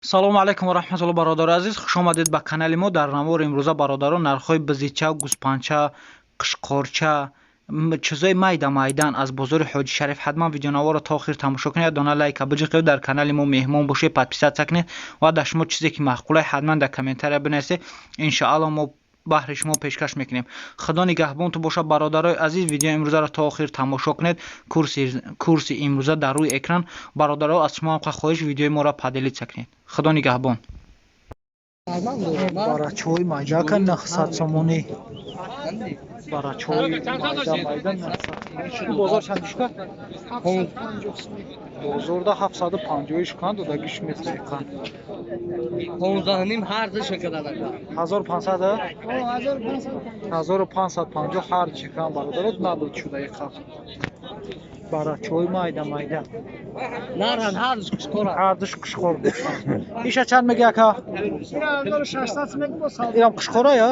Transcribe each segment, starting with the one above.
салому алайкум ва раҳматуллоҳ бародари азиз, хуш омадед ба канали мо. Дар навори имрӯза бародарон нархҳои бизича, гӯспанча, қишқорча, чизои майда-майдан аз бозори Ҳоҷи Шариф. ҳатман видеонаворро то охир тамошо кунед, дона лайка биҷиқед, дар канали мо меҳмон бошед, подписатсия кунед ва дар шумо чизе ки маъқулае ҳатман дар комментария бинависед. иншоаллоҳ мо баҳри шумо пешкаш мекунем. Худо нигаҳбонтон бошад бародарои азиз. видеои имрӯзаро то охир тамошо кунед. курси имрӯза дар рӯи экран. бародаро, аз шумо ҳам хоҳиш видеои моро падилитсия кунед. худо нигаҳбон. барачҳои майдака 900 сомонӣ. барачҳои майда 900. бозор чанд шукан? бозорда 750 шукан додагиш месекан. 15 ҳарзи шакадака 1500 1550 ҳарзи шакан бародарот надод шуда иқам. барачҳои майда наран ҳарзи қишқора ҳардуш қишқор бошанд. иша чанд меги ака? 1600 меги бо савдо. инам қишқора я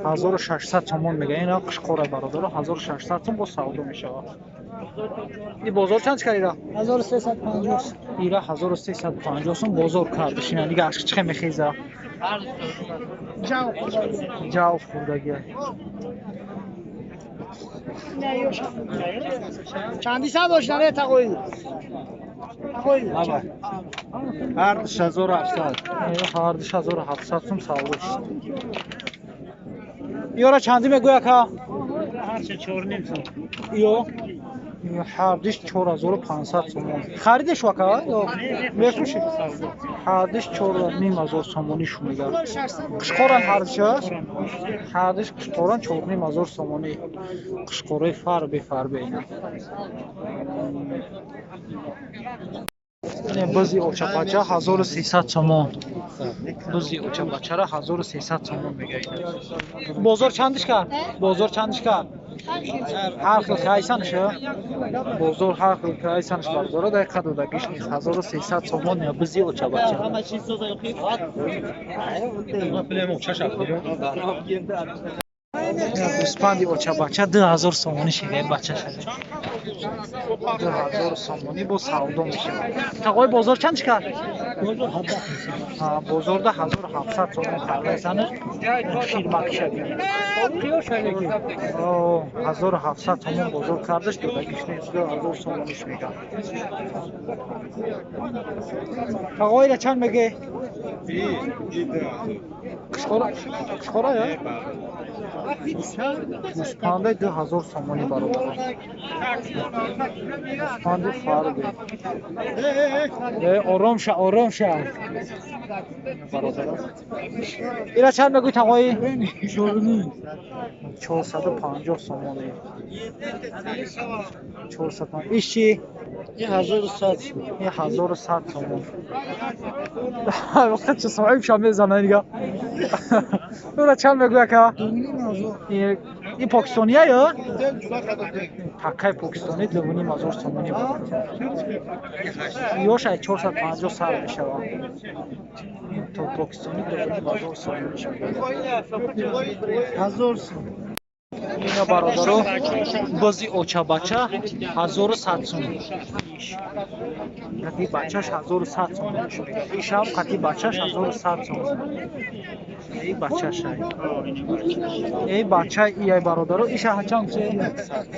1600 сомон мега. ина қишқора бародаро 1600 сом бо савдо мешавад. ин бозор чанд шикар ира? 1350. ира 1350 сом бозор кардиш. ина дига ашки чихе мехеза. ҷав хурдаги. چندی سا داشتن تقوی ҳардуш 1700. ҳардуш 1700 сом савдош. ёра чанди мегӯй ака? هرچه 4.5 сом. ё ҳардуш 4500 сомон. харидеш ака? ё мефрӯши? ҳардуш 4500 сомонӣ шумега. қишқоран ҳардуша? ҳардуш қишқоран 4500 сомонӣ. қишқораи фарбе ина. бизи очабача 1300 сомон. бизи очабачара 1300 сомон мега. бозор чандишка? бозор чандишка? ҳар хил кайсаниша? бозор ҳар хил кайсаниш бардора дақиқа додагиш 1300 сомон я бизи очабача. гӯспанди очабача 2000 сомонӣ шиде бача шуд. 2000 сомонӣ бо савдо мешавад. тақои бозор чанд шикар? бозорда 1700 сомон кардасани ширмакиша бинед. 1700 сомон бозор кардаш додагиш 2000 сомониш мега. тақоира чанд меге? қишқора я? гӯспандаи 2000 сомонӣ бародар. гӯспанди фарбе. ором ша бародар. ира чанд мегӯй тақои? 450 сомонӣ. 450. иш чи? 1100. 1100 сомон. вақт чӣ соҳиб шам мезанад дига. ира чанд мегӯй ака? ин покистония ё? таккаи покистонӣ 2500 сомонӣ бар. ёша 450 сар мешавад. то покистонӣ 2500 сомонӣ мешавад. 1000 сом. ина бародаро бизи очабача 1100 сом. қати бачаш 1100 сом мешавад. ишам қати бачаш 1100 сом. эй бачаша. эй бача ия бародаро иша чанд се?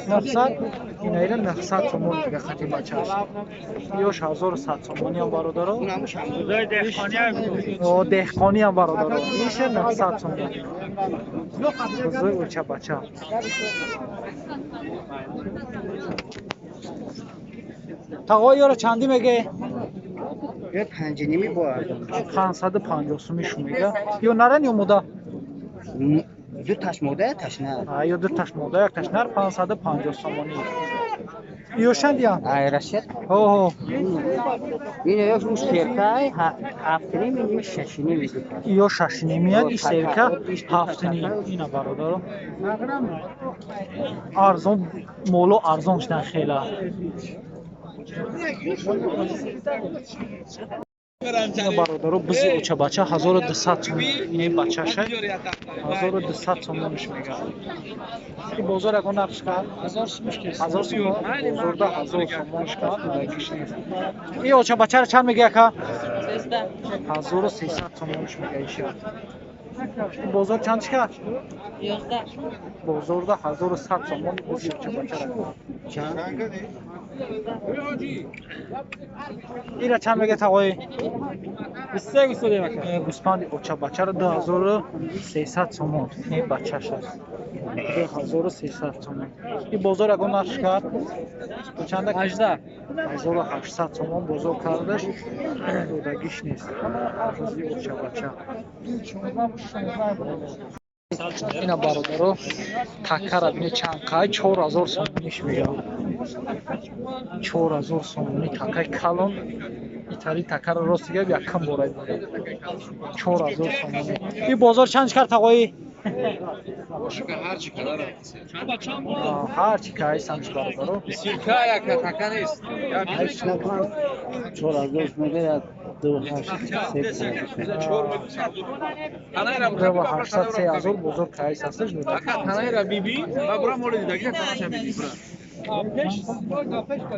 900. ина ира 900 сомон мега қати бачаш. ёш 1100 сомони ам бародаро. о деҳқони ам бародаро. иша 900 сомон. бузуй очабача. тақои ёра чанди меге? 5.5 бо 550 сомӣ шумега. ё наран ё мода? ду ташмода ташнар. ё ду ташмода як ташнар 550 сомонӣ. ё шандия? айрашет. оҳо. ин ёк рӯз феркай 7.5 6.5. ё 6.5 иш серка 7.5. ина бародаро. арзон моло арзон шудан хела. ина бародаро бизи очабача 1200 сом. ин бачаша 1200 сомониш мега. ин бозор ягон нархш кард 1000 сом. 1000 сом. бозорда 1000 сомониш кард. ин очабачаро чанд меги ака? 1300 сомонш мегаишад. Бозор чанд чикар? 11. Бозорда 1100 сомон бузи очабачара. Чанд? Ира чанд мега тағои? 23 گوسفند بکر. گوسفند очабачара 2300 сомон. این بچه‌ش است. 2300 сомон. این بازار اگه نقش کرد چند 18. 1800 сомон бозор кардаш. Додагиш нест. Бузи очабача. اینا برادرها تکر بینه چند قای 4000 سومونیش میگم 4000 سومونی تکای کلون ایتالی تکر راست گه یک کم بارای بوده 4000 سومونی این بازار چند کرد تقایی؟ هر چی که هایی سمش برادرها سیرکا یک تکه نیست. 4000 میگه 800 3000 بزرگ که هایست هستش دوده تنهایی بیبی و برای مورد دیگه تنهایش هم بیبی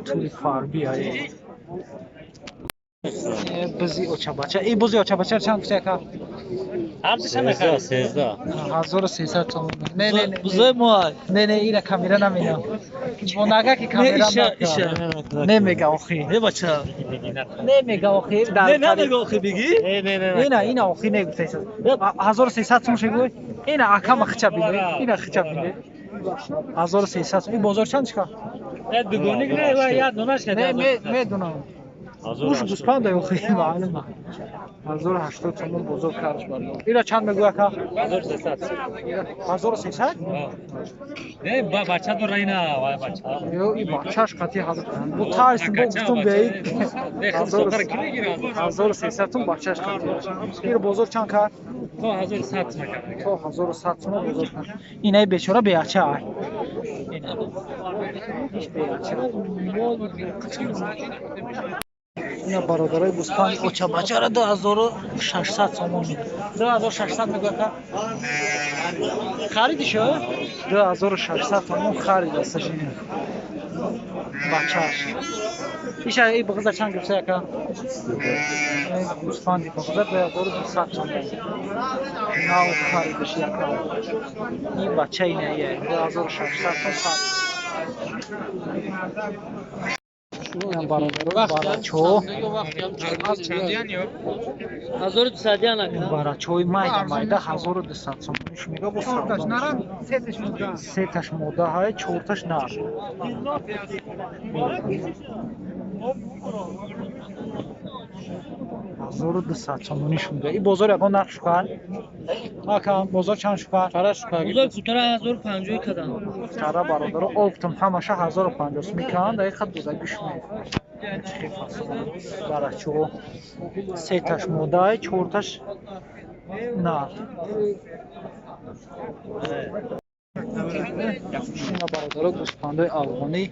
توی فاربی هایی بزی اوچابچه این بزی اوچابچه چند کسی که؟ عرضش هم نکرد. 1300 تومن نه نه نه بزای موهای. نه نه اینا کامیرا نمینم با نگه که کامیرا نمیگه آخی نه بچه. نمیگه آخی نه نمیگه آخی بگی؟ اینا آخی نگو 1300 تومن شگوی اینا اکم خچه بینه اینا خچه بینه 1300 این بازار چند چکا؟ نه دوگونی نه و یا دونش نه کرده. میدونم گوش گوسفند آخی معلومه 1080 تومن بزرگ کارش برد اینا چند میگوی اکا؟ 1300. 1300 نه بچه دو رای نه وای بچه. یو این بچهش قطعی حضرت bu tarihsin bu bütün beyik 1300 tun بچهش قطعی bir bozor çan kar تو 1100 میکنه. to 1100 tun bozor kar اینای بیچاره بیاچه ای اینا هیچ بیاچه اینا برادرای گوسفند اوچابچه را 2600 سومون میده 2600 میگه که خریدی شو 2600 تومن خرید استش این بچه‌ش ایشا ای بغضا چند گفته که گوسفندی بغضا 2200 تومن ناو خریدش یکا این بچه اینه 2600 تومن خرید این برادرو барачои майда майда 1200 сомониш мега бо сеташ мода ҳай чорташ нар 1200 сомониш мега ин бозор ягон нарх шукар акам бозор чанд шукар тара шукар بزای کوتاه 1050 کدام. тара бародаро оптум ҳамаша 1050 мекан дай хат буда гӯш ме барачо сеташ мода чорташ нар اینا برادرها گوسفندای افغانی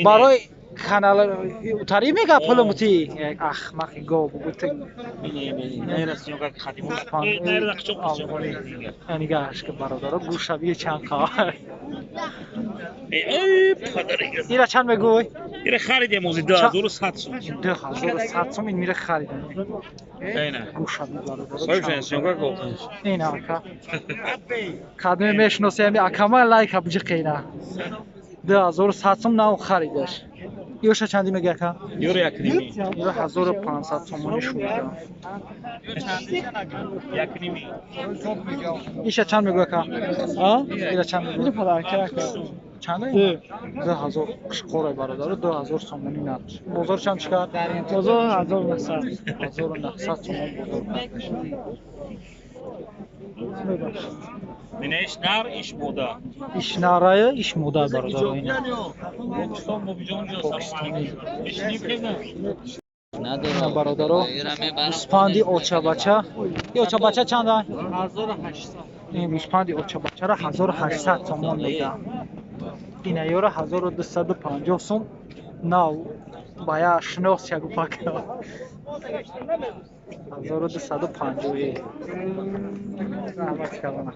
برای کانال اتاری میگه پولموتی احمقی گاو بگوته یعنی گهش که برادرها گوشبی چند خواه ایره چند بگوی؟ ایره خریده موزی 2100 سوم. 2100 سوم این میره خریده اینه. گوشبی برادرها صاحب جان سیونگا گفتنش. این آکا کدوم میشناسی همی اکمال لایک بجی قینا 2100 سوم ناو خریدش یوشا چندی میگه که؟ یورو یک نیمی. یورو 1500 سومونی شده یک نیمی. ایشا چند میگه که؟ ایشا چند میگه؟ اینو پدر که چنده؟ 2000 قشقوره برادر 2000 سومونی نقش بازار چند چکر؟ بازار 1900 سومون بازار Minəş nar iş moda. iş naraya iş moda برادر اینا Pakistan bu bijon پاکستانی نداره. اینا برادرها گوسفندی اوچابچه این اوچابچه چند هست؟ 1800. این گوسفندی اوچابچه را 1800 تومان میگه اینا یورو 1250 سوم ناو باید شناس یکو پاکه 1250. Rahmat kalana.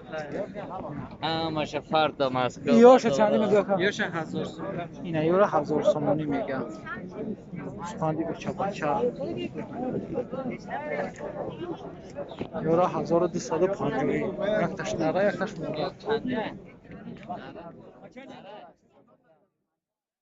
همشه فرد مسکو Yoshi چندی میگه که؟ یوش 1000 سوم اینه یورو 1000 سومونی میگه. گوسفندی بچه بچه. یورو 1250. یک تاش نره یک تاش مرغ.